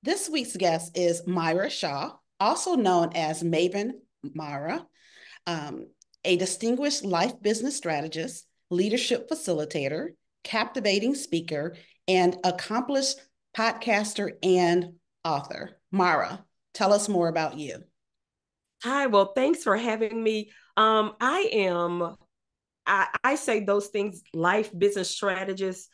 This week's guest is Miara Shaw, also known as Maven Mara, um, a distinguished life business strategist, leadership facilitator, captivating speaker, and accomplished podcaster and author. Mara, tell us more about you. Hi, well, thanks for having me. I say those things, life business strategist,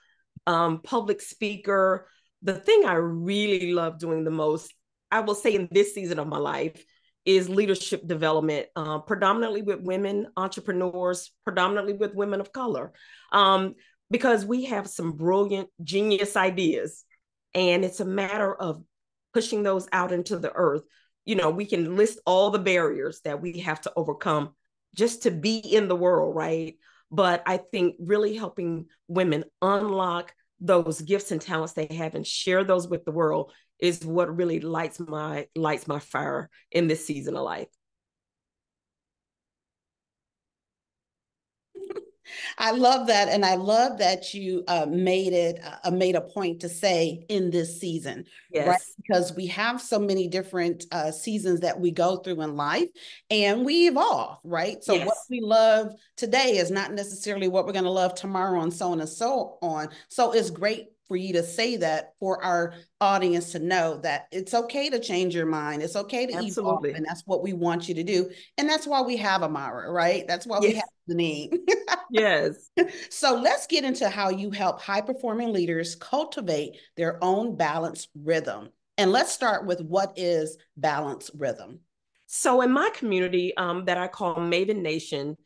public speaker. The thing I really love doing the most, I will say in this season of my life, is leadership development, predominantly with women entrepreneurs, predominantly with women of color, um, because we have some brilliant, genius ideas. And it's a matter of pushing those out into the earth. We can list all the barriers that we have to overcome just to be in the world, right? But I think really helping women unlock those gifts and talents they have and share those with the world is what really lights my fire in this season of life. I love that, and I love that you made a point to say in this season, right? Yes. Because we have so many different seasons that we go through in life, and we evolve, right? So what Yes. we love today is not necessarily what we're going to love tomorrow, and so on and so on. So it's great for you to say that for our audience to know that it's okay to change your mind. It's okay to evolve. Absolutely. And that's what we want you to do. And that's why we have Amara, right? That's why we have Yes. Deneen. Yes. So let's get into how you help high performing leaders cultivate their own balance rhythm. And let's start with what is balance rhythm. So in my community that I call Maven Nation,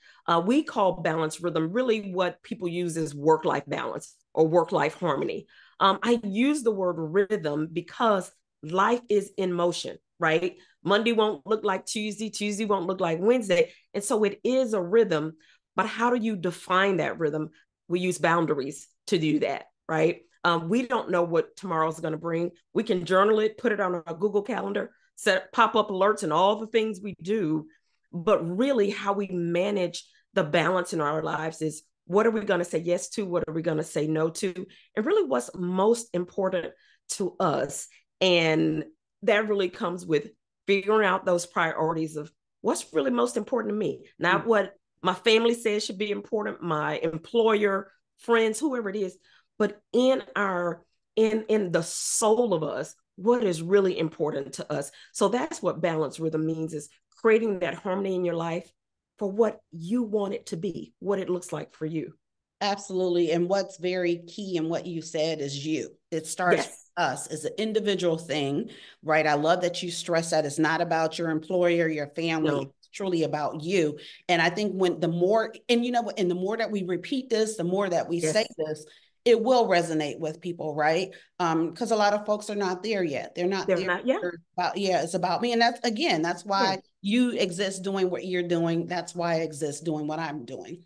we call balance rhythm really what people use as work-life balance or work-life harmony. I use the word rhythm because life is in motion, right? Monday won't look like Tuesday, Tuesday won't look like Wednesday. And so it is a rhythm, but how do you define that rhythm? We use boundaries to do that, right? We don't know what tomorrow's going to bring. We can journal it, put it on a Google Calendar, set pop-up alerts and all the things we do, but really how we manage the balance in our lives is what are we going to say yes to, what are we going to say no to, and really what's most important to us. And that really comes with figuring out those priorities of what's really most important to me, not what my family says should be important, my employer, friends, whoever it is, but in the soul of us, what is really important to us. So that's what balance rhythm means, is creating that harmony in your life for what you want it to be, what it looks like for you. Absolutely. And what's very key in what you said is you. It starts with Yes. us as an individual thing, right? I love that you stress that it's not about your employer, your family. No. It's truly about you. And I think when the more, and you know, and the more that we repeat this, the more that we say Yes. this, it will resonate with people, right? Because a lot of folks are not there yet. They're not They're there. not. Yeah. About, yeah, it's about me. And that's, again, that's Yeah. why you exist doing what you're doing. That's why I exist doing what I'm doing.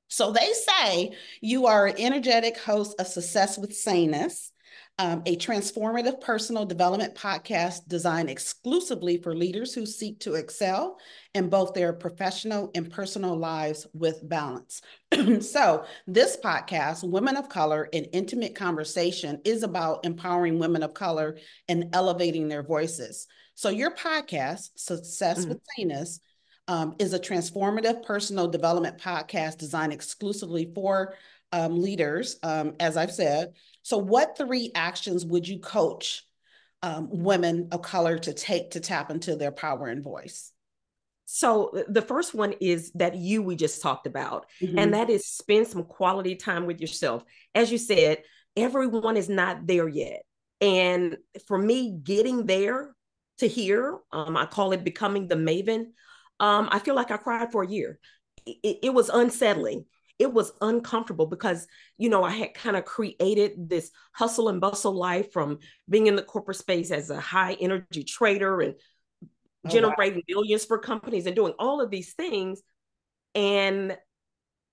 So they say you are an energetic host of Success with Sanus, a transformative personal development podcast designed exclusively for leaders who seek to excel in both their professional and personal lives with balance. So, this podcast, Women of Color, an intimate conversation, is about empowering women of color and elevating their voices. So, your podcast, Success with Mm. Sanus, is a transformative personal development podcast designed exclusively for leaders, as I've said. So, what three actions would you coach women of color to take to tap into their power and voice? So the first one is that we just talked about, and Mm-hmm. that is spend some quality time with yourself. As you said, everyone is not there yet. And for me, getting there to here, I call it becoming the maven. I feel like I cried for a year. It was unsettling. It was uncomfortable because, I had kind of created this hustle and bustle life from being in the corporate space as a high energy trader and Oh, wow. generating billions for companies and doing all of these things. And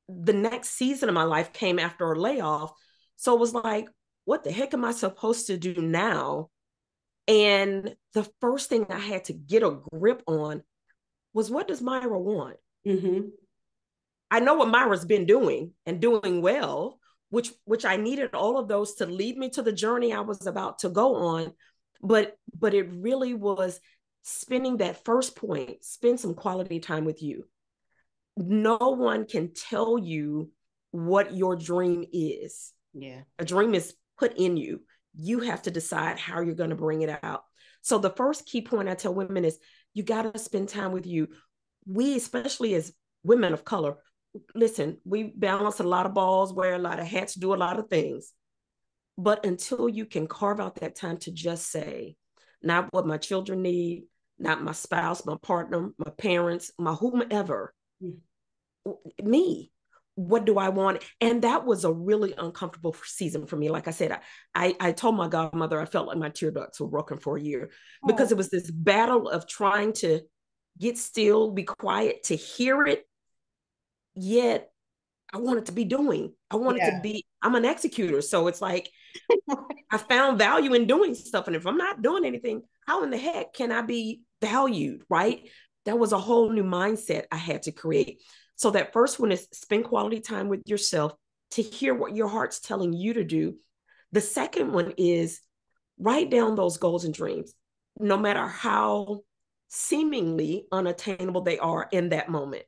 the next season of my life came after a layoff. So it was like, what the heck am I supposed to do now? And the first thing I had to get a grip on was, what does Myra want? Mm-hmm. I know what Myra's been doing and doing well, which I needed all of those to lead me to the journey I was about to go on. but it really was spending that first point, spend some quality time with you. No one can tell you what your dream is. Yeah. A dream is put in you. You have to decide how you're going to bring it out. So the first key point I tell women is you got to spend time with you. We, especially as women of color, listen, we balance a lot of balls, wear a lot of hats, do a lot of things. But until you can carve out that time to just say, not what my children need, not my spouse, my partner, my parents, my whomever, me, what do I want? And that was a really uncomfortable season for me. Like I said, I told my godmother I felt like my tear ducts were broken for a year because Oh, it was this battle of trying to get still, be quiet, to hear it, yet I wanted to be doing. I wanted to yeah. be, I'm an executor. So it's like I found value in doing stuff. And if I'm not doing anything, how in the heck can I be valued? Right. That was a whole new mindset I had to create. So that first one is spend quality time with yourself to hear what your heart's telling you to do. The second one is write down those goals and dreams, no matter how seemingly unattainable they are in that moment.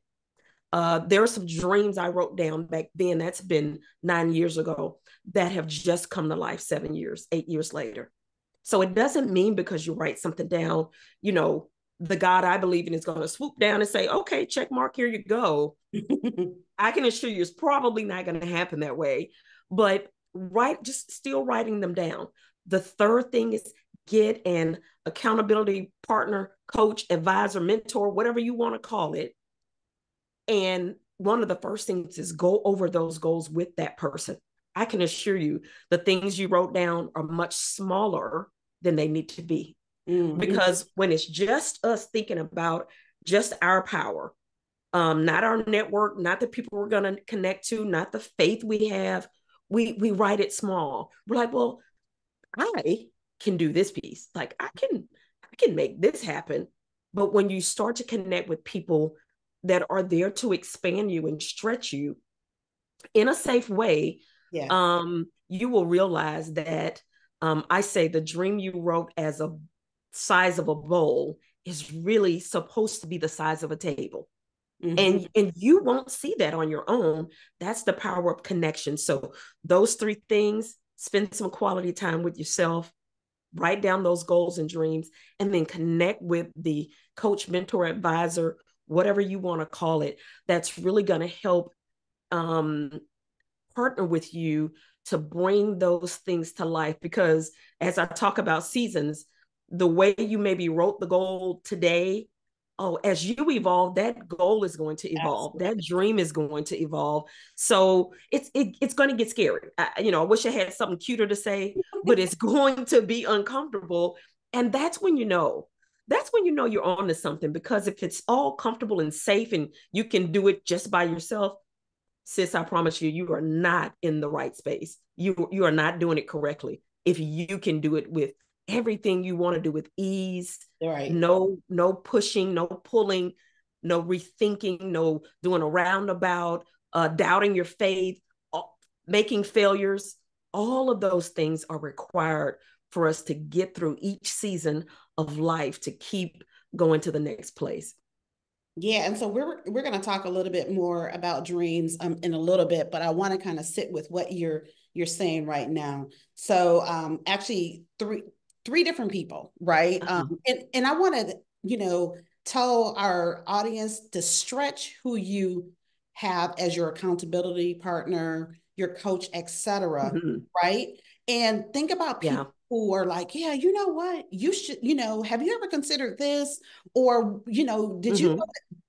There are some dreams I wrote down back then, that's been 9 years ago, that have just come to life 7 years, 8 years later. So it doesn't mean because you write something down, you know, the God I believe in is going to swoop down and say, okay, check mark, here you go. I can assure you it's probably not going to happen that way. But just still writing them down. The third thing is get an accountability partner, coach, advisor, mentor, whatever you want to call it. And one of the first things is go over those goals with that person. I can assure you the things you wrote down are much smaller than they need to be. Mm-hmm. Because when it's just us thinking about just our power, not our network, not the people we're going to connect to, not the faith we have, we write it small. We're like, well, I can do this piece. Like I can make this happen. But when you start to connect with people that are there to expand you and stretch you in a safe way, Yeah. you will realize that I say the dream you wrote as a size of a bowl is really supposed to be the size of a table. Mm-hmm. And you won't see that on your own. That's the power of connection. So those three things, spend some quality time with yourself, write down those goals and dreams, and then connect with the coach, mentor, advisor, whatever you want to call it, that's really going to help um, partner with you to bring those things to life. Because as I talk about seasons, the way you maybe wrote the goal today, oh, as you evolve, that goal is going to evolve. That Absolutely. dream is going to evolve. So it's going to get scary. I wish I had something cuter to say, but it's going to be uncomfortable. And that's when you know. That's when you know you're on to something, because if it's all comfortable and safe and you can do it just by yourself, sis, I promise you, you are not in the right space. You are not doing it correctly. If you can do it with everything you want to do with ease, Right. no pushing, no pulling, no rethinking, no doing a roundabout, doubting your faith, making failures. All of those things are required for us to get through each season of life to keep going to the next place. Yeah, and so we're going to talk a little bit more about dreams in a little bit, but I want to kind of sit with what you're saying right now. So actually three different people, right? Uh-huh. And I want to, tell our audience to stretch who you have as your accountability partner, your coach, etc., Mm-hmm. right? And think about Yeah. people who are like, yeah, you know what? You should, have you ever considered this? Or, did you Mm-hmm.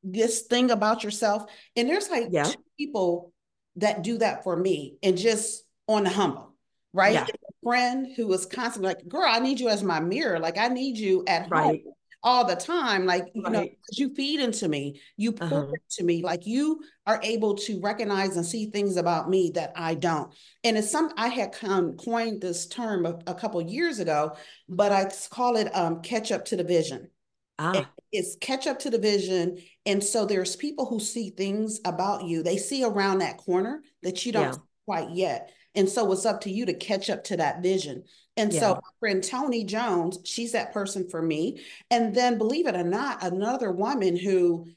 this thing about yourself? And there's like Yeah. two people that do that for me and just on the humble, right? Yeah. It's a friend who is constantly like, girl, I need you as my mirror. Like I need you at home Right. all the time. Like, Right. because you feed into me, you pour Uh-huh. into me, like you are able to recognize and see things about me that I don't. And it's I had coined this term a couple years ago, but I call it catch up to the vision. Ah, It's catch up to the vision. And so there's people who see things about you. They see around that corner that you don't yeah. see quite yet. And so it's up to you to catch up to that vision. And so Yeah. my friend Tony Jones, she's that person for me. And then believe it or not, another woman who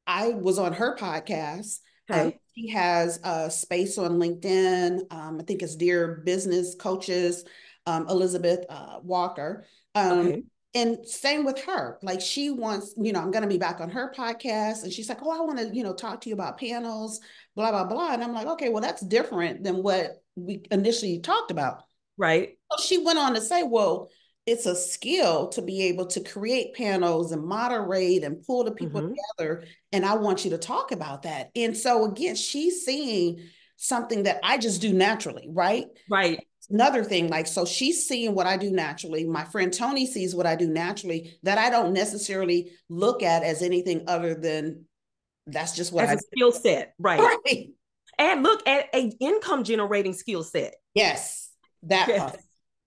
I was on her podcast. Okay. She has a space on LinkedIn. I think it's Dear Business Coaches, Elizabeth Walker. Um, Okay. and same with her. Like she wants, I'm going to be back on her podcast. And she's like, oh, I want to, talk to you about panels, blah, blah, blah. And I'm like, okay, well, that's different than what we initially talked about. Right. She went on to say, well, it's a skill to be able to create panels and moderate and pull the people Mm-hmm. together. And I want you to talk about that. And so, again, she's seeing something that I just do naturally, right? Right. Another thing, like, so she's seeing what I do naturally. My friend Tony sees what I do naturally that I don't necessarily look at as anything other than that's just what As I a skill set. do. Right. Right. And look at a income generating skill set. Yes, that Yes. part.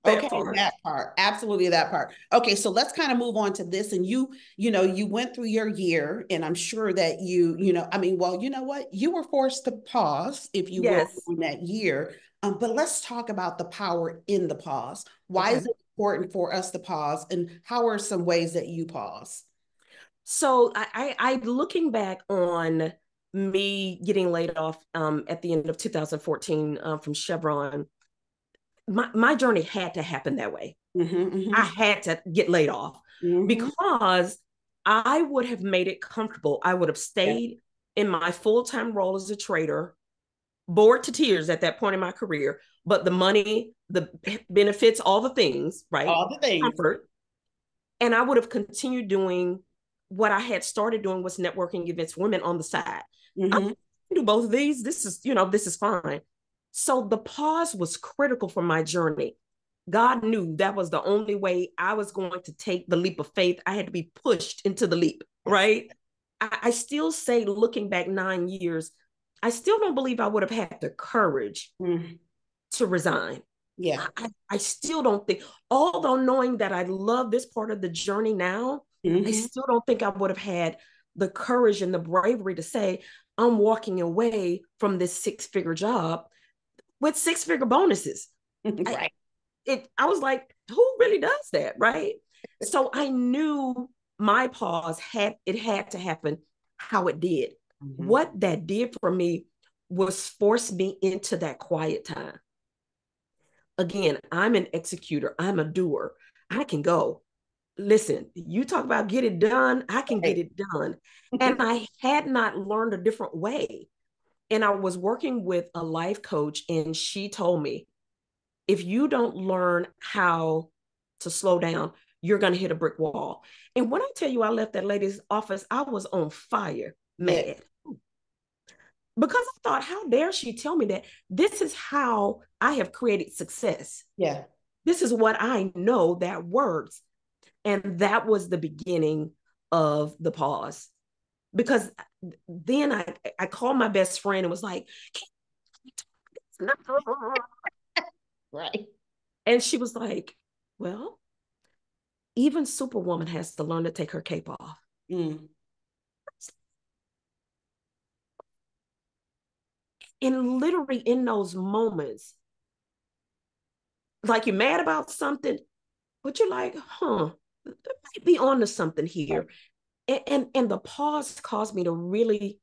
That Okay, part. that part. Absolutely that part. Okay, so let's kind of move on to this. And you went through your year, and I'm sure that I mean, well, you know what? You were forced to pause, if you will, Yes. in that year. But let's talk about the power in the pause. Why Okay. is it important for us to pause? And how are some ways that you pause? So I looking back on me getting laid off at the end of 2014 from Chevron, my journey had to happen that way. Mm-hmm, I mm-hmm, had to get laid off mm-hmm. because I would have made it comfortable. I would have Yeah. stayed in my full-time role as a trader, bored to tears at that point in my career, but the money, the benefits, all the things, right? All the things. Comfort. And I would have continued doing what I had started doing was networking events, women on the side. I Mm-hmm. can do both of these. This is fine. So the pause was critical for my journey. God knew that was the only way I was going to take the leap of faith. I had to be pushed into the leap, Yes. right? I still say, looking back 9 years, I still don't believe I would have had the courage Mm. to resign. Yeah. I still don't think, although knowing that I love this part of the journey now, I Mm-hmm. still don't think I would have had the courage and the bravery to say, I'm walking away from this six-figure job with six-figure bonuses. I, Right. I was like, who really does that, right? So I knew my pause had to happen how it did. Mm-hmm. What that did for me was force me into that quiet time. Again, I'm an executor, I'm a doer. I can go. Listen, you talk about get it done, I can get Right. it done. And I had not learned a different way. And I was working with a life coach, and she told me, if you don't learn how to slow down, you're going to hit a brick wall. And when I tell you I left that lady's office, I was on fire, Yeah. mad. Because I thought, how dare she tell me that this is how I have created success? Yeah. This is what I know that works. And that was the beginning of the pause. Because then I called my best friend and was like, Right. and she was like, well, even Superwoman has to learn to take her cape off. Mm. And literally in those moments, like you're mad about something, but you're like, there might be on to something Right. here. And the pause caused me to really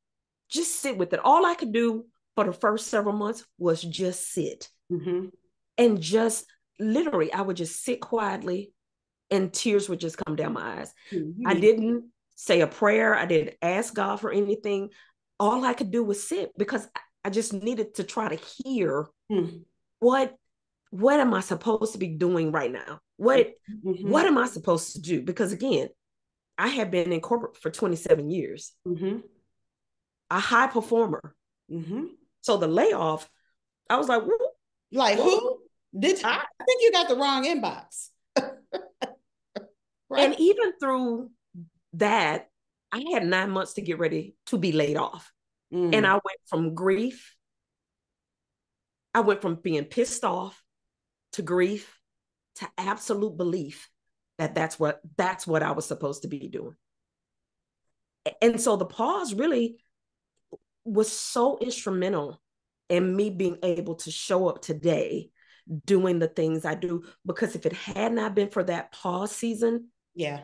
just sit with it. All I could do for the first several months was just sit Mm-hmm. and just literally, I would just sit quietly and tears would just come down my eyes. You I need. didn't say a prayer. I didn't ask God for anything. All I could do was sit because I just needed to try to hear Mm. what what am I supposed to be doing right now? What Mm-hmm. am I supposed to do? Because again, I had been in corporate for 27 years, Mm-hmm. a high performer. Mm-hmm. So the layoff, I was like, Like whoa. who did? I think you got the wrong inbox. And Right. even through that, I had 9 months to get ready to be laid off. And I Mm. went from grief, I went from being pissed off to grief to absolute belief that that's what I was supposed to be doing. And so the pause really was so instrumental in me being able to show up today doing the things I do. Because if it had not been for that pause season, Yeah.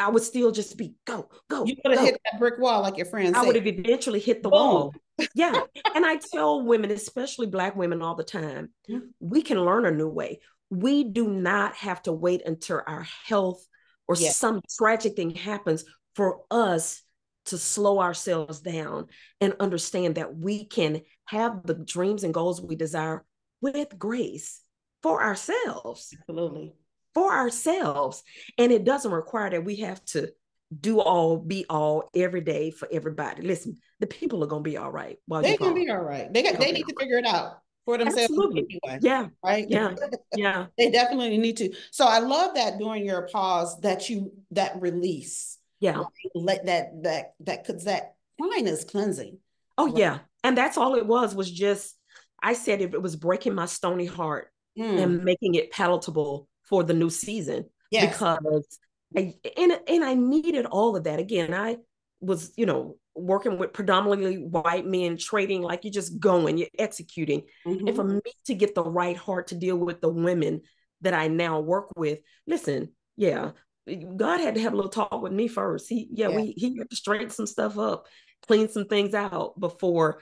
I would still just be go, You go, would have go. hit that brick wall, like your friend I would said. have eventually hit the Boom. wall. Yeah. And I tell women, especially Black women, all the time, Mhm. we can learn a new way. We do not have to wait until our health or Yeah. some tragic thing happens for us to slow ourselves down and understand that we can have the dreams and goals we desire with grace for ourselves, Absolutely. for ourselves. And it doesn't require that we have to do all, be all every day for everybody. Listen, the people are going to be all right while you They're gonna pause. be all right. They're going They to be need all to right. figure it out for themselves Absolutely. anyway, Yeah. right? Yeah. Yeah. They definitely need to. So I love that during your pause that you that release, Yeah. right? Let that because that crying is cleansing. Oh, Right? yeah. And that's all it was just, I said it was breaking my stony heart Mm, and making it palatable for the new season yes. because and I needed all of that. Again, I was, working with predominantly white men, trading, like you're just going, you're executing. And for Mm-hmm. me to get the right heart to deal with the women that I now work with, listen, yeah, God had to have a little talk with me first. Yeah. He had to straighten some stuff up, clean some things out before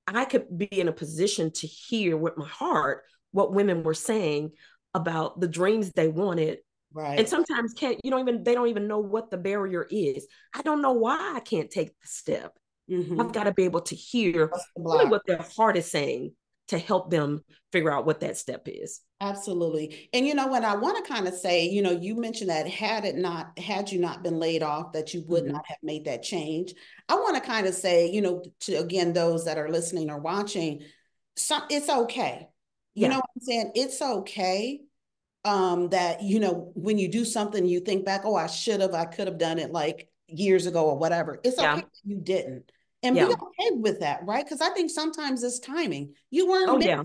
I could be in a position to hear with my heart what women were saying about the dreams they wanted. And Right. sometimes they don't even know what the barrier is. I don't know why I can't take the step. I've Mm-hmm. got to be able to hear What's the really block? what their heart is saying to help them figure out what that step is. Absolutely. And what I want to kind of say, you mentioned that had you not been laid off, that you would Mm-hmm. not have made that change. I want to kind of say, to again, those that are listening or watching, it's okay. You know Yeah. what I'm saying? It's okay. That, when you do something, you think back, oh, I could have done it like years ago or whatever. It's okay Yeah. that you didn't. And be Yeah. okay with that, right? Because I think sometimes it's timing. You weren't Oh, meant yeah.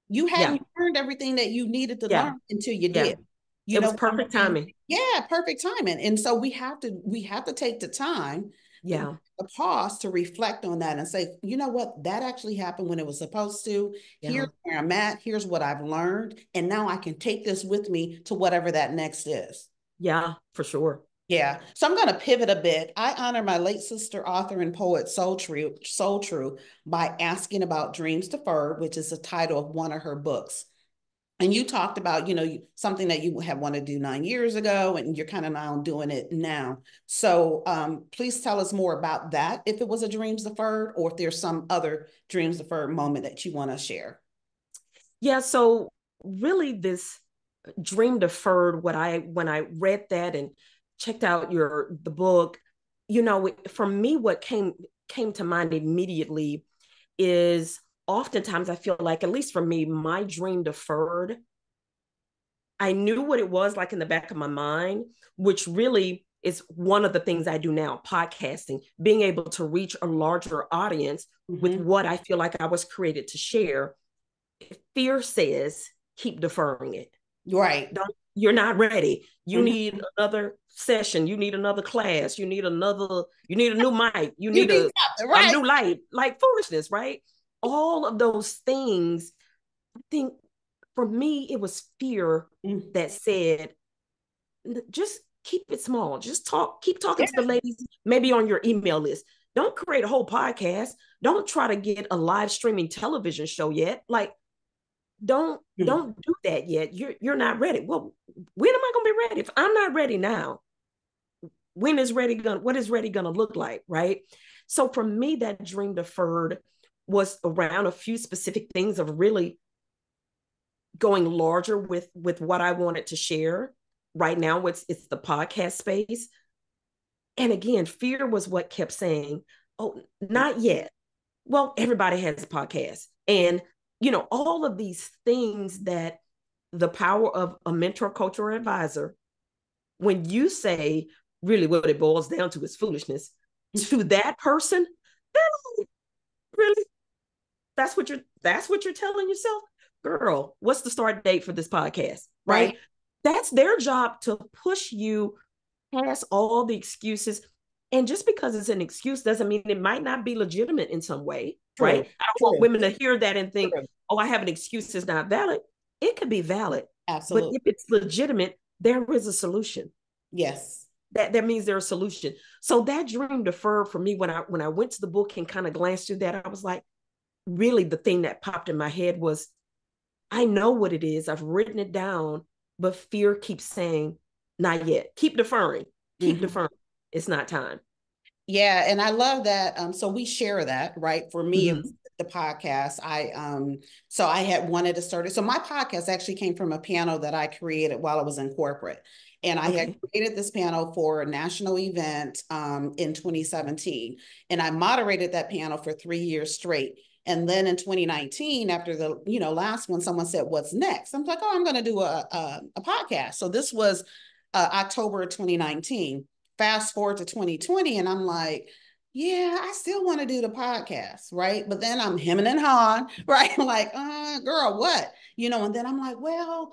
you Yeah. hadn't learned everything that you needed to Yeah. learn until you Yeah. did. You It know was what I'm perfect saying? timing. Yeah, perfect timing. And so we have to take the time, Yeah. the pause to reflect on that and say, you know what, that actually happened when it was supposed to. Here's Yeah. where I'm at. Here's what I've learned. And now I can take this with me to whatever that next is. Yeah, for sure. Yeah. So I'm going to pivot a bit. I honor my late sister, author, and poet Soul True by asking about Dreams Deferred, which is the title of one of her books. And you talked about, something that you have wanted to do 9 years ago, and you're kind of now doing it now. So please tell us more about that, if it was a dreams deferred, or if there's some other dreams deferred moment that you want to share. Yeah, so really this dream deferred, when I read that and checked out the book, for me what came to mind immediately is oftentimes I feel like, at least for me, my dream deferred, I knew what it was like in the back of my mind, which really is one of the things I do now, podcasting, being able to reach a larger audience with Mm-hmm. what I feel like I was created to share. Fear says keep deferring it. Right. You're not ready. You need Mm-hmm. another session. You need another class. You need a new mic. You You need need something, a right? new light, like foolishness, right? All of those things, I think for me, it was fear Mm. that said, just keep it small. Just keep talking Yeah. to the ladies, maybe on your email list. Don't create a whole podcast. Don't try to get a live streaming television show yet. Like, Mm. don't do that yet. You're not ready. Well, when am I gonna be ready? If I'm not ready now, what is ready gonna look like, right? So for me, that dream deferred was around a few specific things of really going larger with what I wanted to share. Right now, it's the podcast space. And again, fear was what kept saying, "Oh, not yet." Well, everybody has a podcast. And, all of these things that the power of a mentor, coach, or advisor, when you say really what it boils down to is foolishness to that person, really, that's what you're telling yourself, girl. What's the start date for this podcast? Right. Right? That's their job to push you past all the excuses. And just because it's an excuse doesn't mean it might not be legitimate in some way, right? True. I don't want True. women to hear that and think, True. oh, I have an excuse that's not valid. it could be valid, but Absolutely. if it's legitimate, there is a solution. Yes. That means there's a solution. So that dream deferred for me when I went to the book and kind of glanced through that. I was like, really, the thing that popped in my head was, I know what it is. I've written it down, but fear keeps saying, not yet. Keep deferring. Keep Mm-hmm. deferring. It's not time. Yeah, and I love that. So we share that, right? For me, it was Mm-hmm. the podcast. So I had wanted to start it. So my podcast actually came from a panel that I created while I was in corporate. And I had Okay. created this panel for a national event in 2017. And I moderated that panel for 3 years straight. And then in 2019, after the last one, someone said, "What's next?" I'm like, "Oh, I'm going to do a podcast." So this was October 2019. Fast forward to 2020, and I'm like, yeah, I still want to do the podcast, right? But then I'm hemming and hawing, right? I'm like, girl, what? And then I'm like, well,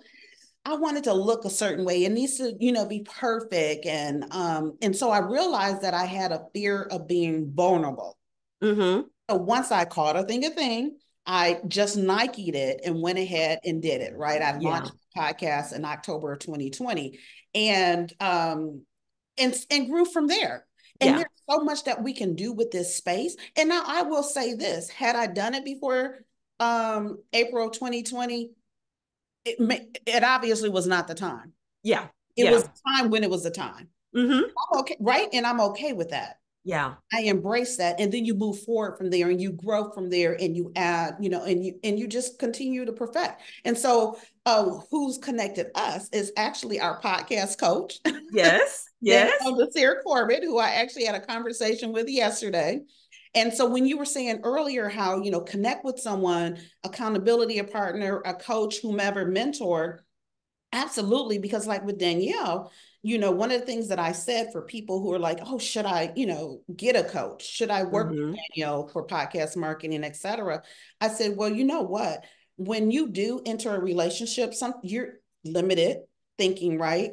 I wanted to look a certain way. It needs to, be perfect. And so I realized that I had a fear of being vulnerable. Mm-hmm. So once I caught a thing, I just Nike'd it and went ahead and did it, right? I Yeah. launched the podcast in October of 2020. And grew from there. And Yeah. there's so much that we can do with this space. And now I will say this: had I done it before April 2020, it obviously was not the time. Yeah. It was Yeah. the time when it was the time. Mm-hmm. I'm okay, right? And I'm okay with that. Yeah. I embrace that, and then you move forward from there, and you grow from there, and you add, and you just continue to perfect. And so, who's connected us is actually our podcast coach, Yes. Yes. Danielle Sarah Corbett, who I actually had a conversation with yesterday. And so, when you were saying earlier how connect with someone, accountability, a partner, a coach, whomever, mentor. Absolutely, because like with Danielle, one of the things that I said for people who are like, oh, should I, get a coach? Should I work with Mm-hmm. Danielle for podcast marketing, et cetera? I said, well, you know what? When you do enter a relationship, you're limited thinking, right?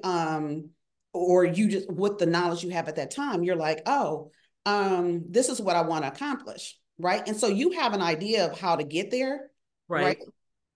Or you just with the knowledge you have at that time, you're like, oh, this is what I want to accomplish, right? And so you have an idea of how to get there, right? Right.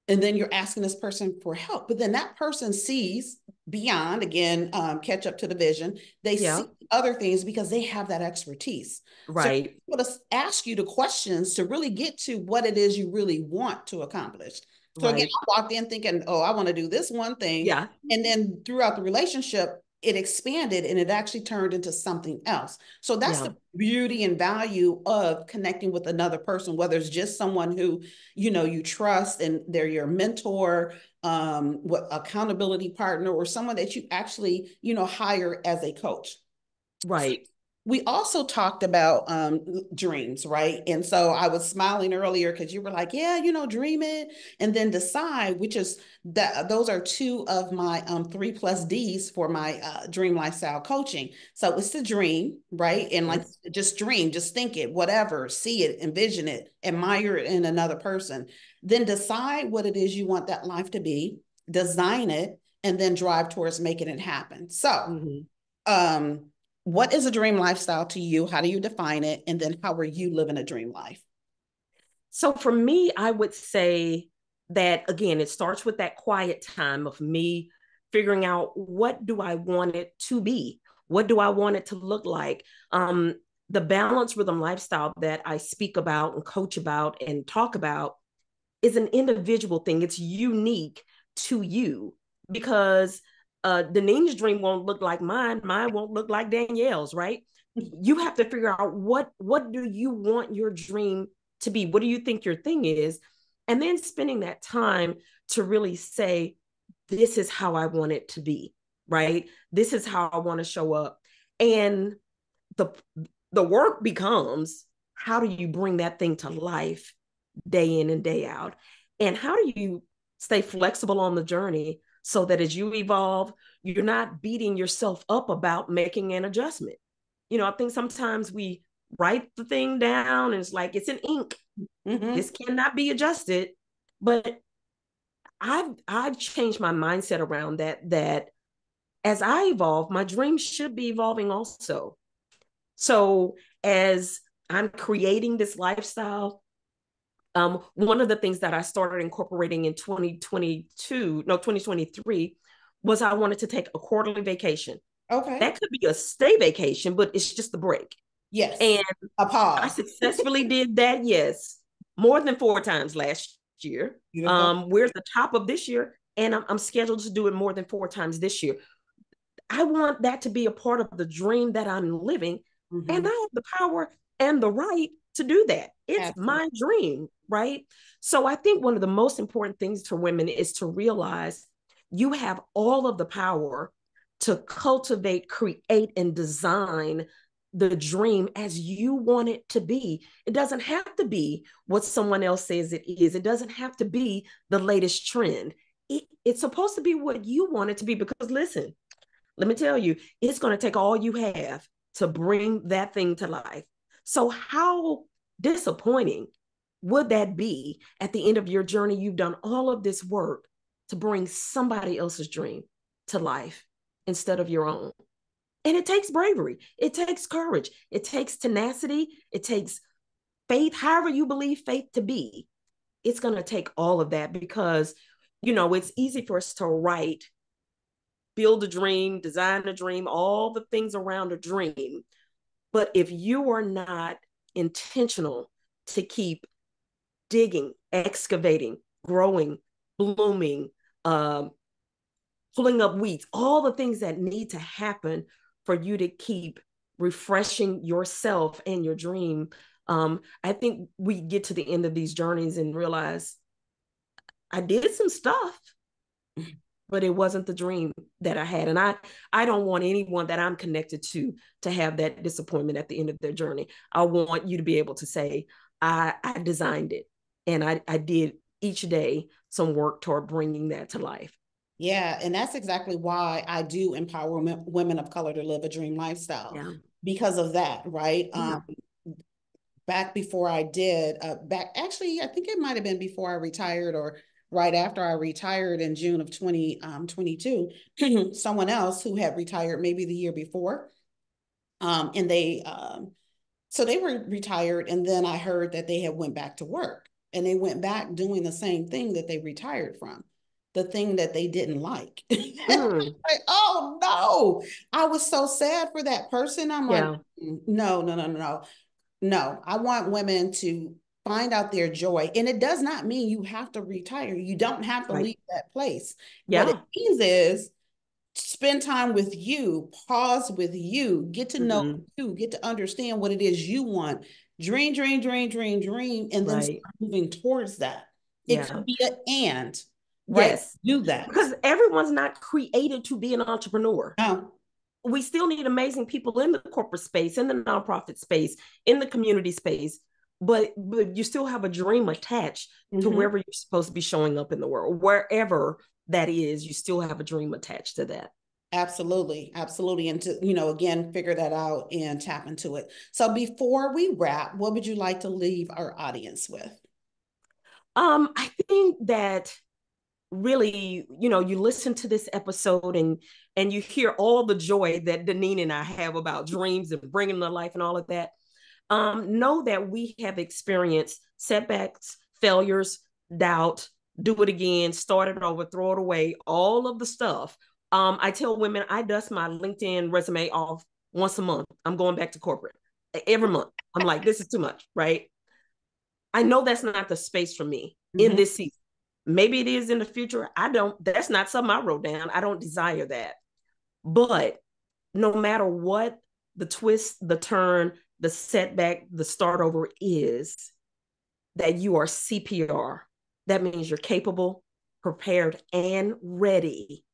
And then you're asking this person for help, but then that person sees beyond, again, catch up to the vision. They Yeah. see other things because they have that expertise. So Right. I'm going to ask you the questions to really get to what it is you really want to accomplish. So again, Right. I walked in thinking, oh, I want to do this one thing, Yeah. and then throughout the relationship it expanded and it actually turned into something else. So that's Yeah. the beauty and value of connecting with another person, whether it's just someone who you trust and they're your mentor, what accountability partner, or someone that you actually hire as a coach. Right. We also talked about dreams, right? And so I was smiling earlier because you were like, yeah, dream it and then decide, which is that those are two of my 3+Ds for my dream lifestyle coaching. So it's the dream, right? And like Yes. just dream, just think it, whatever, see it, envision it, admire it in another person. Then decide what it is you want that life to be, design it, and then drive towards making it happen. So, Mm-hmm. um, what is a dream lifestyle to you? How do you define it? And then how are you living a dream life? So for me, I would say that again, it starts with that quiet time of me figuring out what do I want it to be? What do I want it to look like? The balance rhythm lifestyle that I speak about and coach about and talk about is an individual thing. It's unique to you because Deneen's dream won't look like mine. Mine won't look like Danielle's, right? You have to figure out what do you want your dream to be? What do you think your thing is? And then spending that time to really say, this is how I want it to be, right? This is how I want to show up. And the the work becomes, how do you bring that thing to life day in and day out? And how do you stay flexible on the journey so that as you evolve, you're not beating yourself up about making an adjustment? I think sometimes we write the thing down and it's like it's in ink. Mm-hmm. This cannot be adjusted. But I've changed my mindset around that as I evolve, my dreams should be evolving also. So as I'm creating this lifestyle, One of the things that I started incorporating in 2023 was I wanted to take a quarterly vacation. Okay. That could be a stay vacation, but it's just a break. Yes. And A I pause. successfully did that, yes, more than 4 times last year. Beautiful. We're at the top of this year, and I'm scheduled to do it more than 4 times this year. I want that to be a part of the dream that I'm living, and I Mm-hmm. have the power and the right to do that. It's Absolutely. my dream, right? So I think one of the most important things for women is to realize you have all of the power to cultivate, create, and design the dream as you want it to be. It doesn't have to be what someone else says it is. It doesn't have to be the latest trend. It's supposed to be what you want it to be, because listen, let me tell you, it's going to take all you have to bring that thing to life. So, how disappointing would that be at the end of your journey? You've done all of this work to bring somebody else's dream to life instead of your own. And it takes bravery, it takes courage, it takes tenacity, it takes faith, however you believe faith to be. It's going to take all of that, because, it's easy for us to write, build a dream, design a dream, all the things around a dream. But if you are not intentional to keep digging, excavating, growing, blooming, um, pulling up weeds, all the things that need to happen for you to keep refreshing yourself and your dream, I think we get to the end of these journeys and realize I did some stuff, but it wasn't the dream that I had. And I don't want anyone that I'm connected to have that disappointment at the end of their journey. I want you to be able to say, I designed it, and I did each day some work toward bringing that to life. Yeah, and that's exactly why I do empower women of color to live a dream lifestyle, Yeah. because of that, right? Yeah. Back before I did, back actually, I think it might have been before I retired or right after I retired in June of 2022, someone else who had retired maybe the year before, and so they were retired, and then I heard that they had went back to work, and they went back doing the same thing that they retired from, the thing that they didn't like. Mm, Like, oh no, I was so sad for that person. I'm like, yeah. no, no, no, no, no. I want women to find out their joy. And it does not mean you have to retire. You don't have to Right. leave that place. What it Yeah. means is spend time with you, pause with you, get to know Mm-hmm. you, get to understand what it is you want. Dream, dream, dream, dream, dream, and then Right. start moving towards that. It Yeah. could be an and, right? Yes. Do that. Because everyone's not created to be an entrepreneur. No. We still need amazing people in the corporate space, in the nonprofit space, in the community space, but you still have a dream attached to Mm-hmm. wherever you're supposed to be showing up in the world. Wherever that is, you still have a dream attached to that. Absolutely, absolutely. And to, again, figure that out and tap into it. So before we wrap, what would you like to leave our audience with? I think that really, you listen to this episode, and you hear all the joy that Deneen and I have about dreams and bringing them to life and all of that. Know that we have experienced setbacks, failures, doubt, do it again, start it over, throw it away, all of the stuff. I tell women I dust my LinkedIn resume off once a month. I'm going back to corporate every month. I'm like, this is too much, right? I know that's not the space for me in Mm-hmm. this season. Maybe it is in the future. That's not something I wrote down. I don't desire that. But no matter what the twist, the turn, the setback, the start over is, that you are CPR. That means you're capable, prepared, and ready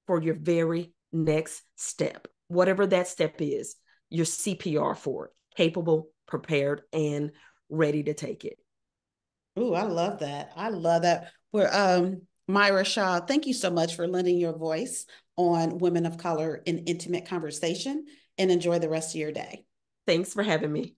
for your very next step. Whatever that step is, you're CPR for it. Capable, prepared, and ready to take it. Oh, I love that. I love that. We're Miara Shaw, thank you so much for lending your voice on Women of Color in Intimate Conversation, and enjoy the rest of your day. Thanks for having me.